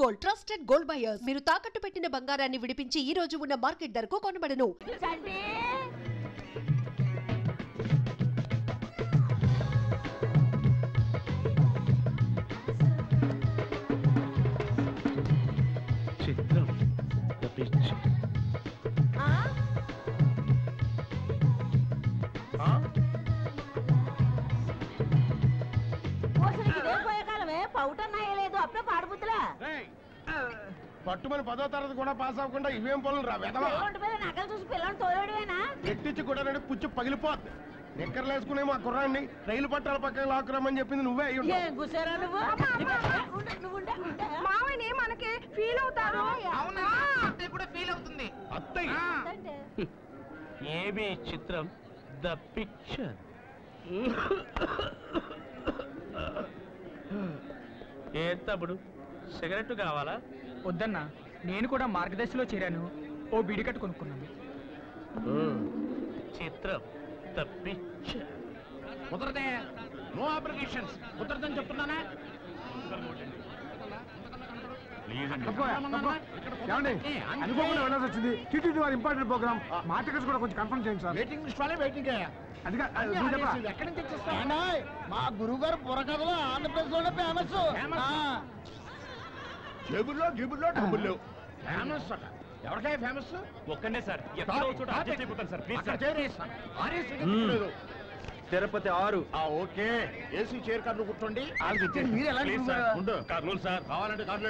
Gold trusted gold buyers. మీరు తాకట్టు పెట్టిన బంగారాన్ని విడిపించి ఈ రోజు ఉన్న మార్కెట్ ధరకు కొనబడను. చిత్రం పౌటన్నాయలేదు అప్పుడే పాడుబుద్దులా పట్టుమని 10వ తరగతి కూడా పాస్ అవ్వకుండా ఇవేం పనులు రా నగలు చూసి పిల్లలు తోలేడువేనా ఎట్టించి కూడా పుచ్చు పగిలిపోద్ది. నిక్కర్లు వేసుకునే మా కుర్రాన్ని రైలు పట్టాల పక్కన లాక్కురామని చెప్పింది నువ్వే మామయ్య మనకి ఫీల్ అవుతారు అత్తయ్య ఏబి చిత్రం ద పిక్చర్. ఏ తమ్ముడు సిగరెట్ కావాలా? వద్దన్నా, నేను కూడా మార్గదర్శిలో చేరాను. ఓ బిడికట్టు కొనుక్కున్నాను. చిత్రం ద పిక్చర్. కుదరదే, నో అప్లికేషన్స్ కుదరదని చెప్తున్నానా? అనుకోకుండా వెళ్ళాల్సి వచ్చింది. టీటీడీ వారి ఇంపార్టెంట్ ప్రోగ్రామ్ మా టికెట్స్ కూడా కొంచెం కన్ఫర్మ్ చేయండి సార్. వెయిటింగ్ లిస్ట్ వాళ్ళే వెయిటింగ్. ఎక్కడి నుంచి తెచ్చిస్తా? మా గురువు గారు బుర్రకథలో ఆంధ్రప్రదేశ్ లోనే ఫేమస్. జేబుల్లో గిబుల్లో డబ్బులు ఫేమస్ అట. ఎవరికై ఫేమస్? ఒక్కనే sir. Tirupati 6. Okay, AC chair కార్లు కూర్చోండి. మీరు ఎలా కావాలంటే కార్లు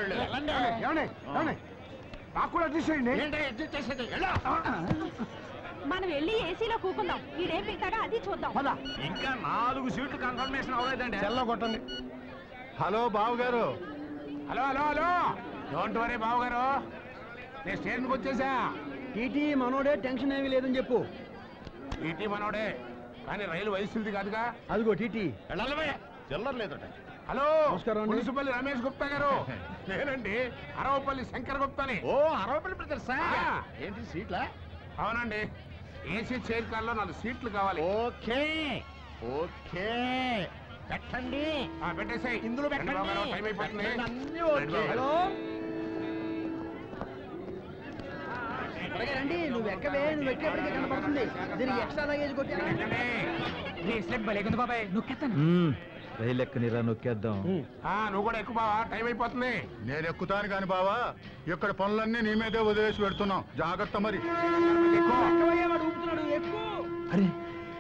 నాకు కూడా అడ్జస్ట్ చేయండి. అడ్జస్ట్ చేసేది మనం వెళ్ళి ఏసీలో కూకుందాం. ఈడేం పెట్టాడో అది చూద్దాం. ఇంకా 4 సీట్లు కన్ఫర్మేషన్ అవ్వలేదండి. చెల్ల కొట్టండి. హలో బాబు గారు. Hello hello hello, don't worry బాబు గారు, నేను స్టేషన్కి వచ్చేసా. టీటీ మనోడే, టెన్షన్ ఏమీ లేదని చెప్పు. టీటీ మనోడే, కానీ రైలు వయసుది కాదుగా. అదిగో టీటీ. చిల్లర లేదట. హలో, నమస్కారం. మున్సిపల్లి రమేష్ గుప్తా గారు. నేనండి, అరవపల్లి శంకర్ గుప్తాని. ఓ, అరవపల్లి బ్రదర్సా? ఏంటి సీట్లా? అవునండి, ఏసీ చైర్ కార్లో 4 సీట్లు కావాలి. ఓకే ఓకే, పెట్టండి. పెట్టేసాయి, ఇందులో పెట్టండి. టైం అయిపోతుంది. అన్నీ ఓకే. హలో, రండి, నువ్వు ఎక్కవే, నువ్వు ఎక్కేపటికే కనపడుతుంది. దీనికి ఎక్స్ట్రా లగేజ్ కొట్టేది బాబాయ్. నొక్కేస్తాను. రైలు ఎక్కనిరా, నొక్కేద్దాం. నువ్వు కూడా ఎక్కువ బావా, టైం అయిపోతుంది. నేను ఎక్కుతాను కాని బావా, ఇక్కడ పనులన్నీ నీ మీదే వదిలేసి పెడుతున్నాం. జాగ్రత్త మరి. అరే,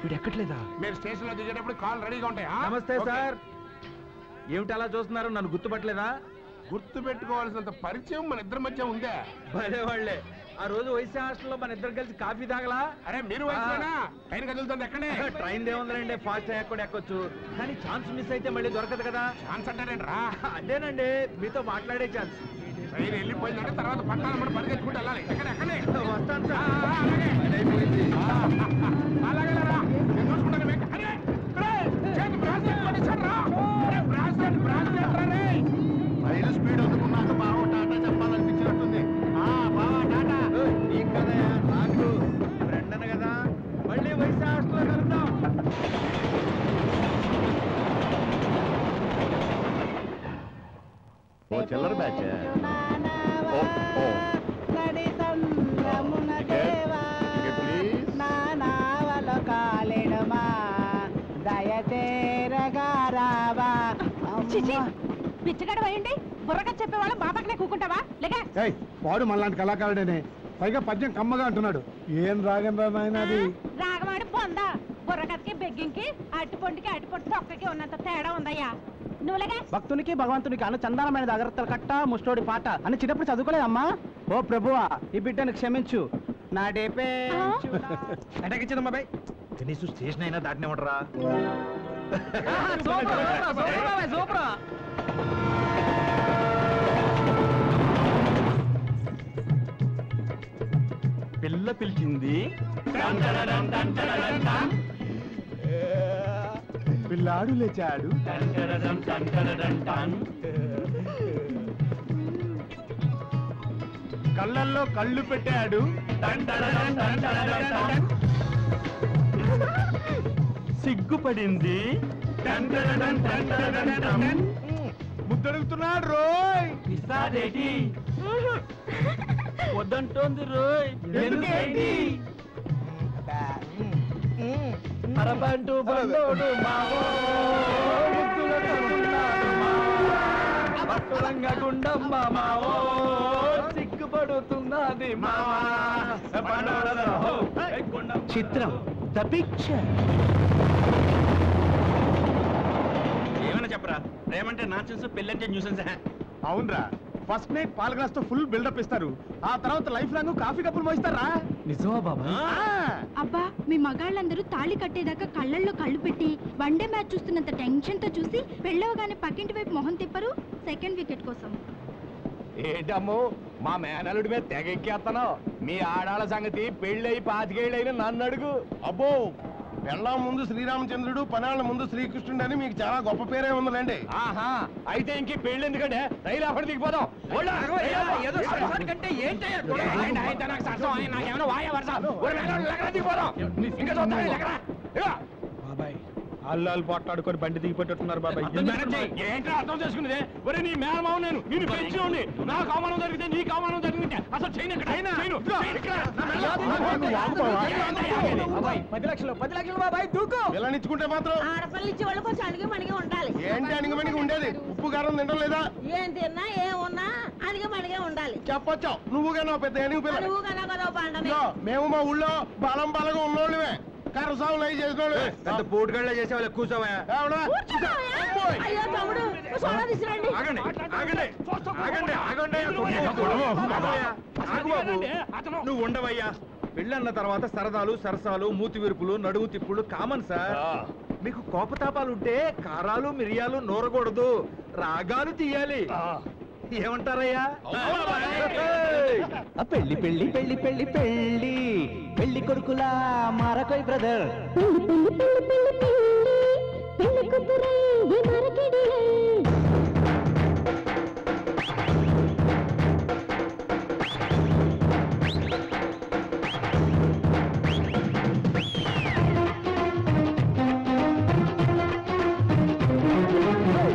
వీడు ఎక్కట్లేదా? మీరు స్టేషన్ లో దిగేటప్పుడు కాల్ రెడీగా ఉంటాయి. నమస్తే సార్. ఏమిటి అలా చూస్తున్నారు? నన్ను గుర్తుపట్టలేదా? గుర్తు పెట్టుకోవాల్సినంత పరిచయం మన ఇద్దరి మధ్య ఉందే. భలే వాళ్ళే. ఆ రోజు వైసీ హాస్టల్లో మన ఇద్దరు కలిసి కాఫీ తాగలా? అరే మీరు ట్రైన్ కదులుతుంది. ఎక్కడే ట్రైన్ దేవుందండి, ఫాస్ట్ అయ్యాక ఎక్కొచ్చు. కానీ ఛాన్స్ మిస్ అయితే మళ్ళీ దొరకదు కదా. ఛాన్స్ అంటారండి రా. అదేనండి, మీతో మాట్లాడే ఛాన్స్. ట్రైన్ వెళ్ళిపోయిందంటే తర్వాత పట్టాలన్నమాట పరిగెత్తుకుంటూ వెళ్ళాలి. ఎక్కడే వస్తాను సార్. అలాగే రా, నేను చూసుకుంటాను. రైలు స్పీడ్ అందుకున్నాక బావ టాటా చెప్పాలనిపించినట్టుంది. బావా టాటా. నీకు కదా, నాకు ఫ్రెండ్ అన్న కదా. మళ్ళీ వైసీ హాస్టల్లో కలుద్దాం. ఓ చిల్లర బ్యాచ్. పిచ్చగడ వేయండి. బుర్రగా చెప్పేవాళ్ళం మా పక్కనే కూకుంటావా? లేక వాడు మనలాంటి కళాకారుడేనే, పైగా పద్యం కమ్మగా అంటున్నాడు. ఏం రాగం రామాయణది? రాగమాడి పొందా. బుర్రకథకి బెగ్గింకి అట్టుపొంటికి అట్టుపొంటి తొక్కకి ఉన్నంత తేడా ఉందయ్యా. నువ్వులేగా భక్తునికి భగవంతునికి అన్న చందానమైన అగరత్తల కట్ట, ముష్టోడి పాట అని చిన్నప్పుడు చదువుకోలేదమ్మా. ఓ ప్రభువా, ఈ బిడ్డను క్షమించు. నా డేపే అటకిచ్చింది బాబాయ్. కనీసం స్టేషన్ అయినా దాటినేమంటారా? పిల్ల పిలిచింది. పిల్లాడు లేచాడు. కళ్ళల్లో కళ్ళు పెట్టాడు. సిగ్గుపడింది. ముద్దడుగుతున్నాడు రోయ్. వస్తాదేటి వద్దంటోంది రోయ్ ఎందుకేంటి అరబంటు బండోడు మావో పట్టురంగ గుండమ్మ మావో సిగ్గుపడుతున్నది మావా చిత్రం ద పిక్చర్. ఏమైనా చెప్పరా ప్రేమంటే నాన్సెన్స్ పెళ్ళంటే న్యూసెన్స్. అవునరా, ఫస్ట్ నైట్ పాల గ్లాస్ తో ఫుల్ బిల్డప్ ఇస్తారు, ఆ తర్వాత లైఫ్ లాంగ్ కాఫీ కప్పులు మోయిస్తారా. నిజమా బాబా? అబ్బా మీ మగాళ్ళందరూ తాళి కట్టేదాకా కళ్ళల్లో కళ్ళు పెట్టి వన్డే మ్యాచ్ చూస్తున్నంత టెన్షన్ తో చూసి పెళ్ళవగానే పక్కింటి వైపు మొహం తిప్పరు సెకండ్ వికెట్ కోసం. ఏంటమ్మో మా మేనలుడి మీద తెగ ఎక్కేస్తున్నావు? మీ ఆడాళ్ళ సంగతి పెళ్ళయి 25 ఏళ్ళైనా నన్ను అడుగు. అబ్బో, పెళ్ళాం ముందు శ్రీరామచంద్రుడు, పనాళ్ళ ముందు శ్రీకృష్ణుడు అని మీకు చాలా గొప్ప పేరే ఉందండి. ఆహా, అయితే ఇంక పెళ్ళి ఎందుకంటే రైలు అక్కడ దిగిపోదాం. బాబాయ్ అల్లాలు పోట్లాడుకొని బండి దిగిపోతున్నారు బాబాయ్. ఏంటో అర్థం చేసుకునేది. ఒరే నీ మేనమావ నేను నిన్ను పెంచి నాకు అవమానం జరిగితే నీకు అవమానం జరిగితే అసలు చేయను. 10 లక్షలు బాబాయ్ దూకు. ఇలా నిచ్చుకుంటే మాత్రం ఆడపిల్లలు ఇచ్చే వాళ్ళు కొంచెం అణిగి మణిగి ఉండాలి. ఏంటి అణిగిమణిగి ఉండేది? ఉప్పు కారం తినడం లేదా? ఏం తిన్నా ఏం ఉన్నా అణిగి మణిగే ఉండాలి. చెప్పొచ్చావు నువ్వుగానో పెద్ద ఎనిగి పిల్ల. నువ్వు కనగదో పండని. మేము మా ఊళ్ళో బలం బలంగా ఉన్నోళ్ళమే, కరసాములు అవి చేసిన పెద్ద పోటుగళ్ళ చేసేవాళ్ళు కూర్చోవా. అయ్యో తమ్ముడు సోడా తీసుకురండి. ఆగండి ఆగండి ఆగండి ఆగండి. నువ్వు ఉండవయ్యా. పెళ్ళన్న తర్వాత సరదాలు సరసాలు మూతి విరుపులు నడువు తిప్పులు కామన్ సార్. మీకు కోపతాపాలు ఉంటే కారాలు మిరియాలు నూరకూడదు, రాగాలు తీయాలి. ఏమంటారయ్యా? పెళ్లి పెళ్లి పెళ్లి పెళ్లి పెళ్లి పెళ్లి కొడుకులా మారకోయ్ బ్రదర్.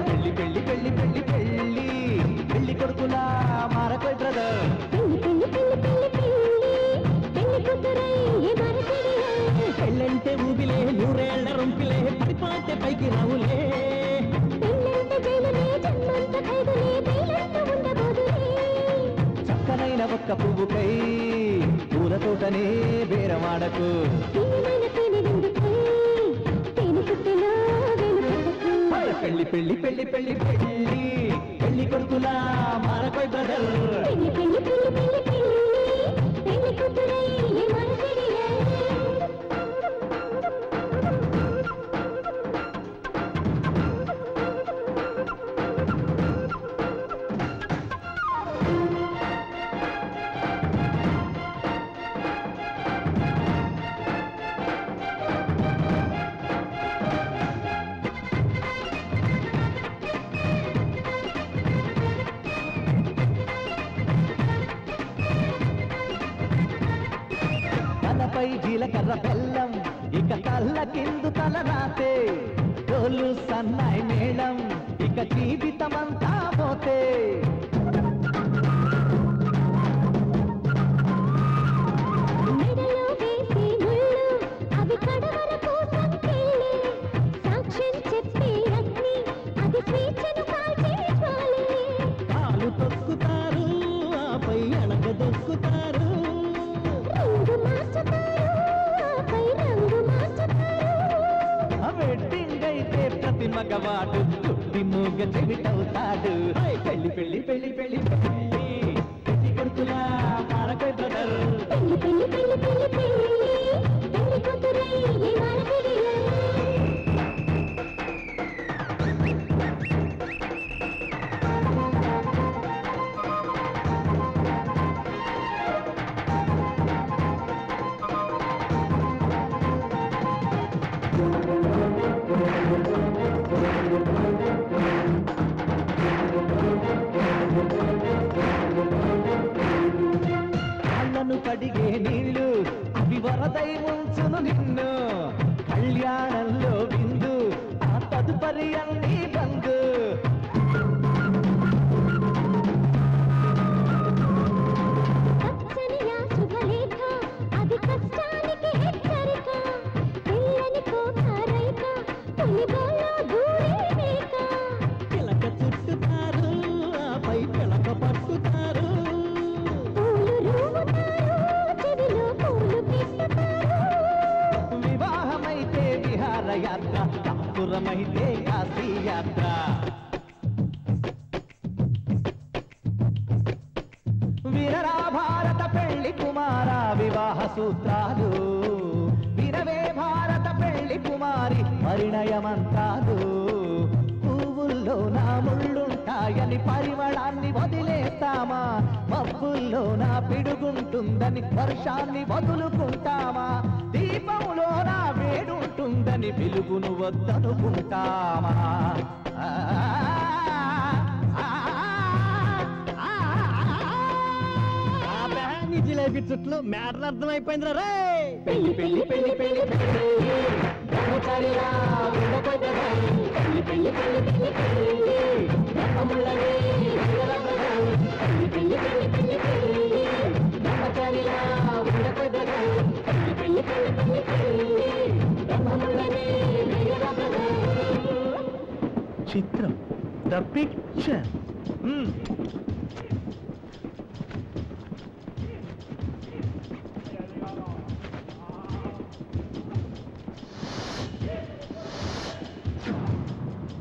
పెళ్లి పెళ్లి పెళ్లి పెళ్లి పెళ్లి పెళ్లి కొడుకులా మారకోయ్ బ్రదర్. పెళ్ళంటే ఊబిలే నూరేళ్ల రొంపిలే పడిపోతే పైకి రావులే. చక్కనైన ఒక్క పువ్వుకై పూల తోటనే బేరమాడకు. పెళ్లి పెళ్లి పెళ్లి పెళ్లి పెళ్లి పెళ్లి కొడుకులా మారకోయ్ బ్రదర్. తలపై జీలకర్ర బెల్లం ఇక కళ్ళ కిందు తల రాతే. డోలు సన్నాయి మేళం ఇక జీవితమంతా పోతే. కాలు తొక్కుతారు ఆపై అనగ దొక్కుతారు. వెడ్డింగ్ అయితే ప్రతి మగవాడు చుట్టి మూగ చెవిటవుతాడు. పెళ్లి పెళ్లి పెళ్లి పెళ్లి పెళ్లి పెళ్లి కొడుకులా మారకోయ్ బ్రదర్. వినరా భారత పెళ్లి కుమార వివాహ సూత్రాలు, వినవే భారత పెళ్లి కుమారి పరిణయ మంత్రాలు. పువ్వుల్లో నా ముళ్ళుంటాయని పరిమళాన్ని వదిలేస్తామా, మబ్బుల్లో నా పిడుగుంటుందని వర్షాన్ని వదులుకుంటామా, దీపంలో నా వేడుంటుందని వెలుగును వద్దనుకుంటామా. జిలేబీ చుట్లు మ్యాటర్ అర్థమైపోయిందిరా రే. పెళ్లి పెళ్లి పెళ్లి పెళ్లి బ్రహ్మచారిలా ఉండబోయేదా, పెళ్లి పెళ్లి పెళ్లి పెళ్లి పెళ్లి బ్రహ్మములనే పెళ్లి పెళ్లి పెళ్లి పెళ్లి పెళ్లి బ్రహ్మచారిలా ఉండబోయేదా, పెళ్లి పెళ్లి పెళ్లి పెళ్లి పెళ్లి బ్రహ్మములనే చిత్రం ద పిక్చర్.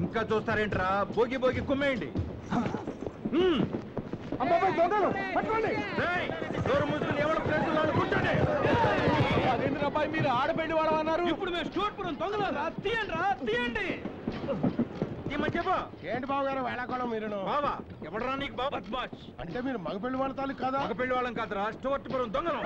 ఇంకా చూస్తారేంట్రా, భోగి భోగి కుమ్మేయండి. డోరు మూసుకుని ఎవరి ప్లేసులు అనుకుంటానే. అబ్బాయి మీరు ఆడబెట్టి వాడమన్నారు, ఇప్పుడు మేము స్టూర్పురం దొంగలరా. తీయండి రా, తీయండి. చెప్పు ఏంటి బాబు గారు వేళాకోళం మీరు? బావా ఎవడరా నీకు బాబు? బద్మాష్ అంటే మీరు మగ పెళ్లి వాడతారు కదా? మగ పెళ్లి వాళ్ళం కాదురా, స్టూవర్ట్పురం దొంగలు.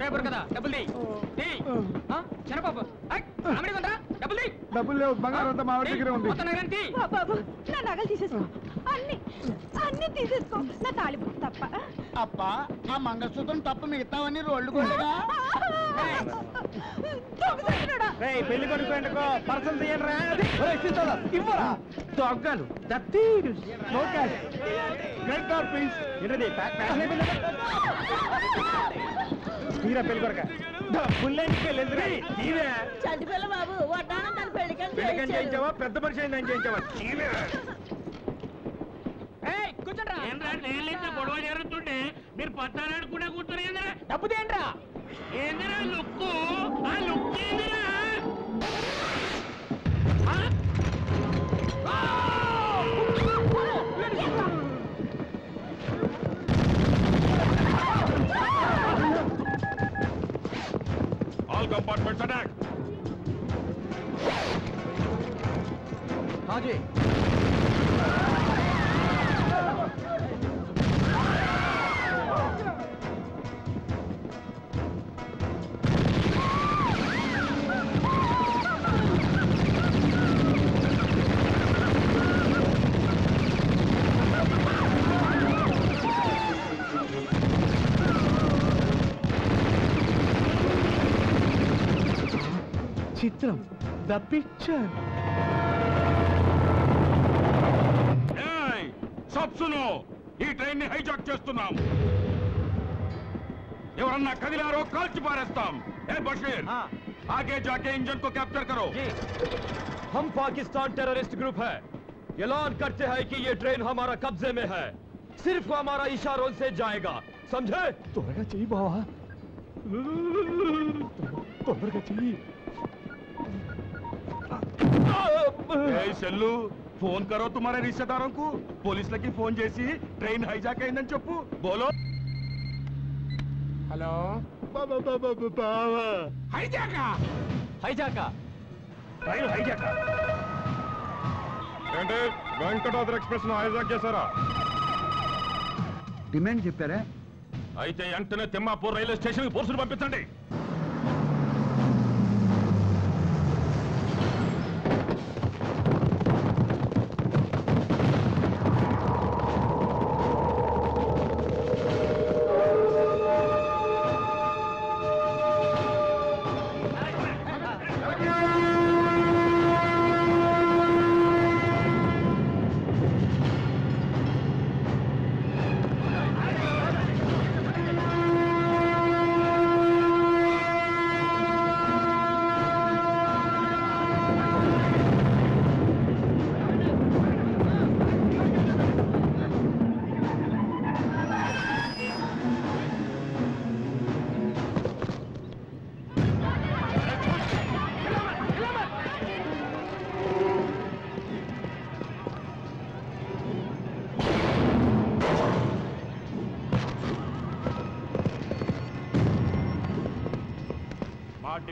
రేపు కదా డబ్బులు చిన్నబాబు డబ్బులు డబ్బులు లేవు, బంగారం అంతా మా దగ్గర ఉంది. బాబు నా నగలు తీసేసుకో, అన్ని అన్ని తీసేసుకో, నా తాళిబొట్టు తప్ప. అప్ప ఆ మంగళసూత్రం తప్ప మిగతావన్నీ రోడ్లు కూడా. పెళ్లి కొడుకు పర్సన్ తీయండిరా. ఇవ్వరా దొంగలు తీరా పెళ్లి కొడక చంటి పిల్ల బాబు వడ్డానం తన పెళ్లికని చేయించావా, పెద్ద మనిషి అయిందని చేయించావా? గొడవ జరుగుతుంటే మీరు పత్తాలాడుకుంటే కూర్చొని డబ్బు తేండ్రా. ఏందిరా లుక్కు, ఆ లుక్ ఏందిరా? All compartments attack. हाँ जी. చిత్రం ద పిక్చర్. సబ్ సునో, ఈ ట్రైన్ ని హైజాక్ చేస్తున్నాం. ఎవరన్నా కదిలారో కాల్చి పారేస్తాం. ఏ బషీర్, आगे जाके इंजन को कैप्चर करो. हम पाकिस्तान टेररिस्ट ग्रुप है, ऐलान करते हैं कि ये ट्रेन हमारा कब्जे में है, सिर्फ हमारा इशारों से जाएगा, समझे? త్వరగా చెయ్యి బావా, తొందరగా చెయ్యి. సెల్లు फोन करो तुम्हारे रिश्तेदारों को, पुलिस लगी फोन जैसी ट्रेन हाईजैक अయిందని చెప్పు. बोलो. హలో హైజాకా హైజాకా ట్రైన్ హైజాక్ అంటే వెంకటాద్రి ఎక్స్ప్రెస్ ను హైజాక్ చేశారా? డిమాండ్ చెప్పారా? అయితే వెంటనే తిమ్మాపూర్ రైల్వే స్టేషన్ కి పోలీసులు పంపించండి.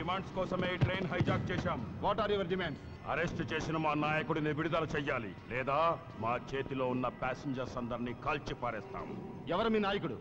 డిమాండ్స్ కోసమే ఈ ట్రైన్ హైజాక్ చేశాం. What are your demands? Arrest చేసిన మా నాయకుడిని విడుదల చెయ్యాలి, లేదా మా చేతిలో ఉన్న ప్యాసింజర్స్ అందరినీ కాల్చి పారేస్తాం. ఎవరు మీ నాయకుడు?